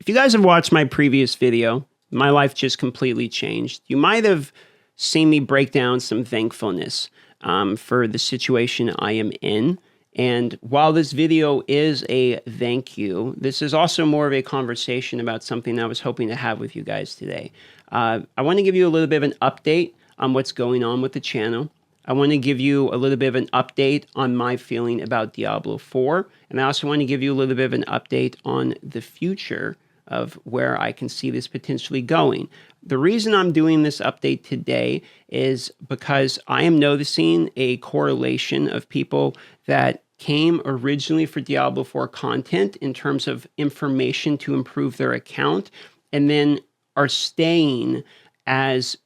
If you guys have watched my previous video, my life just completely changed. You might have seen me break down some thankfulness for the situation I am in. And while this video is a thank you, this is also more of a conversation about something I was hoping to have with you guys today. I want to give you a little bit of an update on what's going on with the channel. I want to give you a little bit of an update on my feeling about Diablo 4. And I also want to give you a little bit of an update on the future of where I can see this potentially going. The reason I'm doing this update today is because I am noticing a correlation of people that came originally for Diablo 4 content in terms of information to improve their account, and then are staying as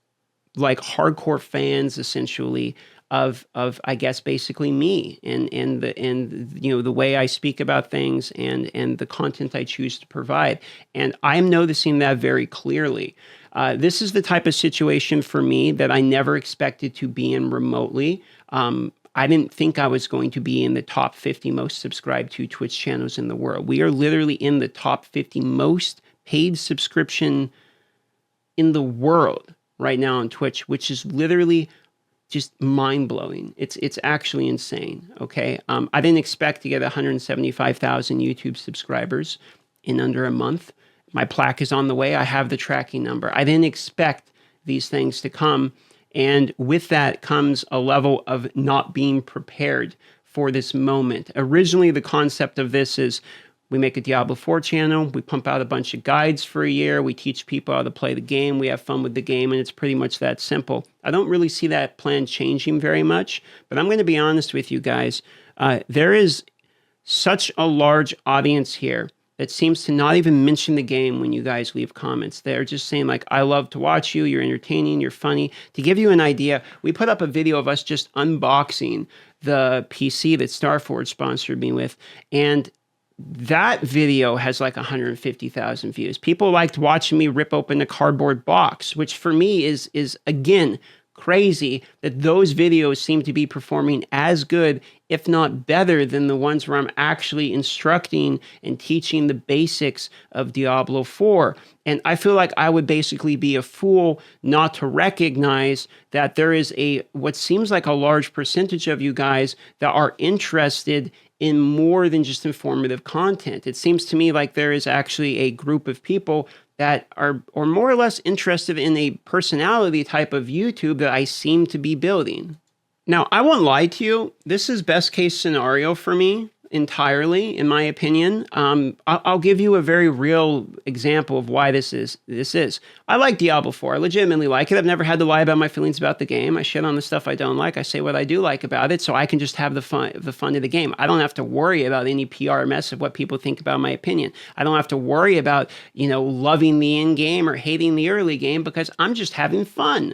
like hardcore fans essentially of I guess basically me and you know the way I speak about things and the content I choose to provide. And I'm noticing that very clearly. This is the type of situation for me that I never expected to be in remotely. I didn't think I was going to be in the top 50 most subscribed to Twitch channels in the world. We are literally in the top 50 most paid subscription in the world right now on Twitch, which is literally just mind-blowing. It's actually insane, okay? I didn't expect to get 175,000 YouTube subscribers in under a month. My plaque is on the way. I have the tracking number. I didn't expect these things to come. And with that comes a level of not being prepared for this moment. Originally, the concept of this is we make a Diablo 4 channel, we pump out a bunch of guides for a year, we teach people how to play the game, we have fun with the game, and it's pretty much that simple. I don't really see that plan changing very much, but I'm going to be honest with you guys. There is such a large audience here that seems to not even mention the game when you guys leave comments. They're just saying like, I love to watch you, you're entertaining, you're funny. To give you an idea, we put up a video of us just unboxing the PC that Starforge sponsored me with, and that video has like 150,000 views. People liked watching me rip open a cardboard box, which for me is again, crazy that those videos seem to be performing as good, if not better, than the ones where I'm actually instructing and teaching the basics of Diablo 4. And I feel like I would basically be a fool not to recognize that there is what seems like a large percentage of you guys that are interested in more than just informative content. It seems to me like there is actually a group of people that are more or less interested in a personality type of YouTube that I seem to be building. Now, I won't lie to you. This is best case scenario for me entirely, in my opinion. I'll give you a very real example of why this is. I like Diablo 4. I legitimately like it. I've never had to lie about my feelings about the game. I shit on the stuff I don't like. I say what I do like about it, so I can just have the fun of the game. I don't have to worry about any PR mess of what people think about my opinion. I don't have to worry about, loving the end game or hating the early game, because I'm just having fun.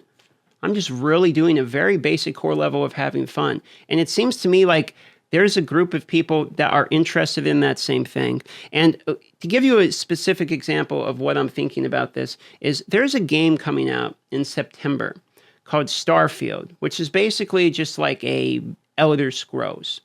I'm just really doing a very basic core level of having fun. And it seems to me like there's a group of people that are interested in that same thing. And to give you a specific example of what I'm thinking about this is there's a game coming out in September called Starfield, which is basically just like a Elder Scrolls,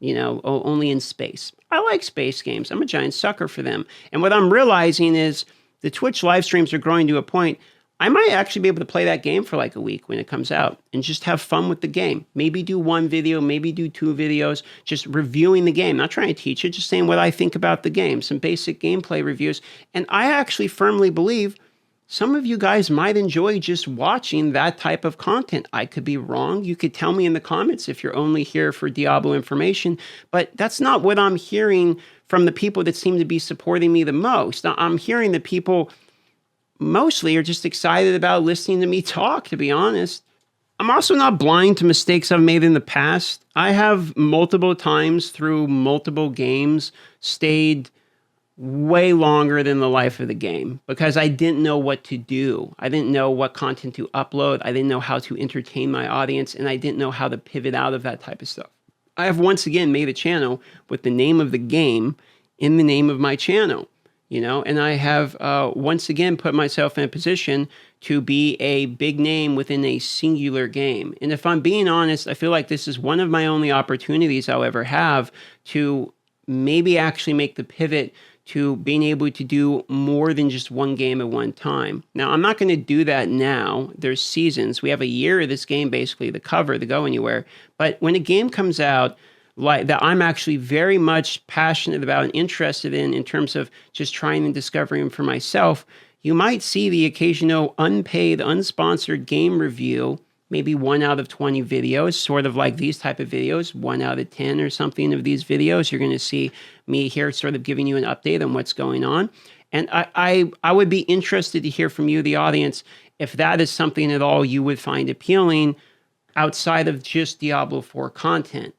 only in space. I like space games. I'm a giant sucker for them. And what I'm realizing is the Twitch live streams are growing to a point I might actually be able to play that game for like a week when it comes out and just have fun with the game. Maybe do one video, maybe do two videos, just reviewing the game. Not trying to teach it, just saying what I think about the game, some basic gameplay reviews. And I actually firmly believe some of you guys might enjoy just watching that type of content. I could be wrong. You could tell me in the comments if you're only here for Diablo information, but that's not what I'm hearing from the people that seem to be supporting me the most. I'm hearing that people mostly are just excited about listening to me talk, to be honest. I'm also not blind to mistakes I've made in the past. I have multiple times through multiple games stayed way longer than the life of the game because I didn't know what to do. I didn't know what content to upload. I didn't know how to entertain my audience, and I didn't know how to pivot out of that type of stuff. I have once again made a channel with the name of the game in the name of my channel. And I have once again put myself in a position to be a big name within a singular game. And if I'm being honest, I feel like this is one of my only opportunities I'll ever have to maybe actually make the pivot to being able to do more than just one game at one time. Now, I'm not going to do that now. There's seasons. We have a year of this game basically to cover to go anywhere. But when a game comes out like that I'm actually very much passionate about and interested in terms of just trying and discovering for myself, you might see the occasional unpaid, unsponsored game review, maybe 1 out of 20 videos, sort of like these type of videos, 1 out of 10 or something of these videos. You're going to see me here sort of giving you an update on what's going on. And I would be interested to hear from you, the audience, if that is something at all you would find appealing outside of just Diablo 4 content.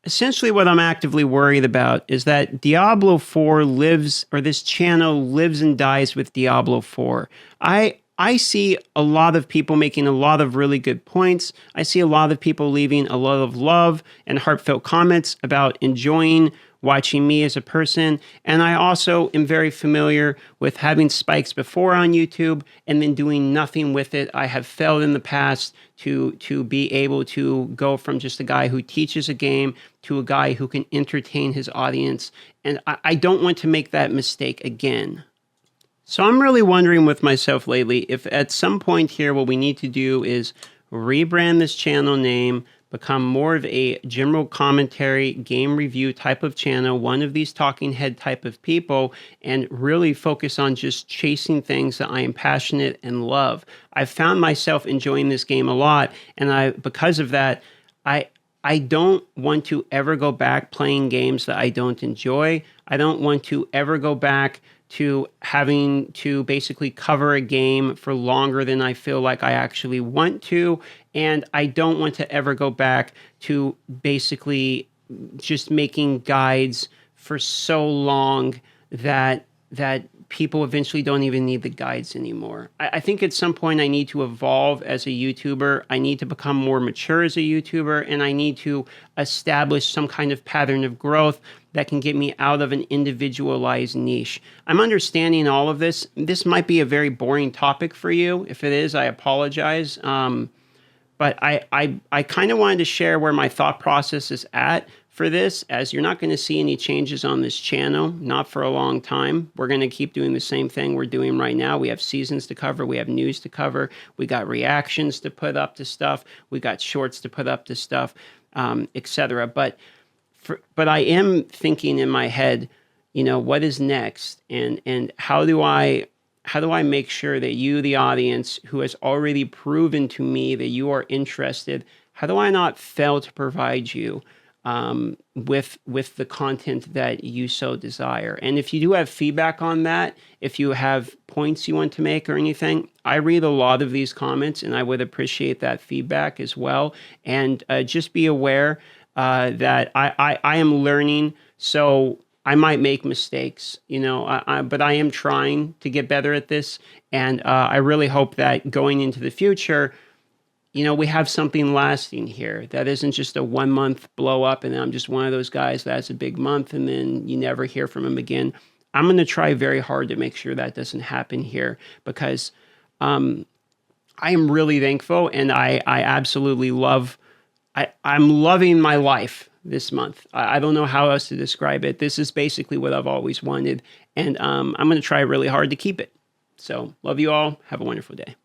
Essentially, what I'm actively worried about is that Diablo 4 lives, or this channel lives and dies with Diablo 4. I see a lot of people making a lot of really good points. I see a lot of people leaving a lot of love and heartfelt comments about enjoying watching me as a person. And I also am very familiar with having spikes before on YouTube and then doing nothing with it. I have failed in the past to be able to go from just a guy who teaches a game to a guy who can entertain his audience. And I don't want to make that mistake again. So I'm really wondering with myself lately if at some point here what we need to do is rebrand this channel name, become more of a general commentary, game review type of channel, one of these talking head type of people, and really focus on just chasing things that I am passionate and love. I've found myself enjoying this game a lot, and because of that, I don't want to ever go back playing games that I don't enjoy. I don't want to ever go back to having to basically cover a game for longer than I feel like I actually want to. And I don't want to ever go back to basically just making guides for so long that people eventually don't even need the guides anymore. I think at some point I need to evolve as a YouTuber. I need to become more mature as a YouTuber, and I need to establish some kind of pattern of growth that can get me out of an individualized niche. I'm understanding all of this. This might be a very boring topic for you. If it is, I apologize. But I kind of wanted to share where my thought process is at for this, as you're not going to see any changes on this channel, not for a long time. We're going to keep doing the same thing we're doing right now. We have seasons to cover. We have news to cover. We got reactions to put up to stuff. We got shorts to put up to stuff, etc. But I am thinking in my head, you know, what is next, and how do I make sure that you, the audience, who has already proven to me that you are interested, how do I not fail to provide you with the content that you so desire? And if you do have feedback on that, if you have points you want to make or anything, I read a lot of these comments, and I would appreciate that feedback as well. And just be aware that I am learning, so I might make mistakes, you know, but I am trying to get better at this. And I really hope that going into the future, you know, we have something lasting here that isn't just a 1 month blow up and I'm just one of those guys that's a big month and then you never hear from him again. I'm going to try very hard to make sure that doesn't happen here, because I am really thankful, and I absolutely love, I'm loving my life this month. I don't know how else to describe it. This is basically what I've always wanted, and I'm going to try really hard to keep it. So love you all. Have a wonderful day.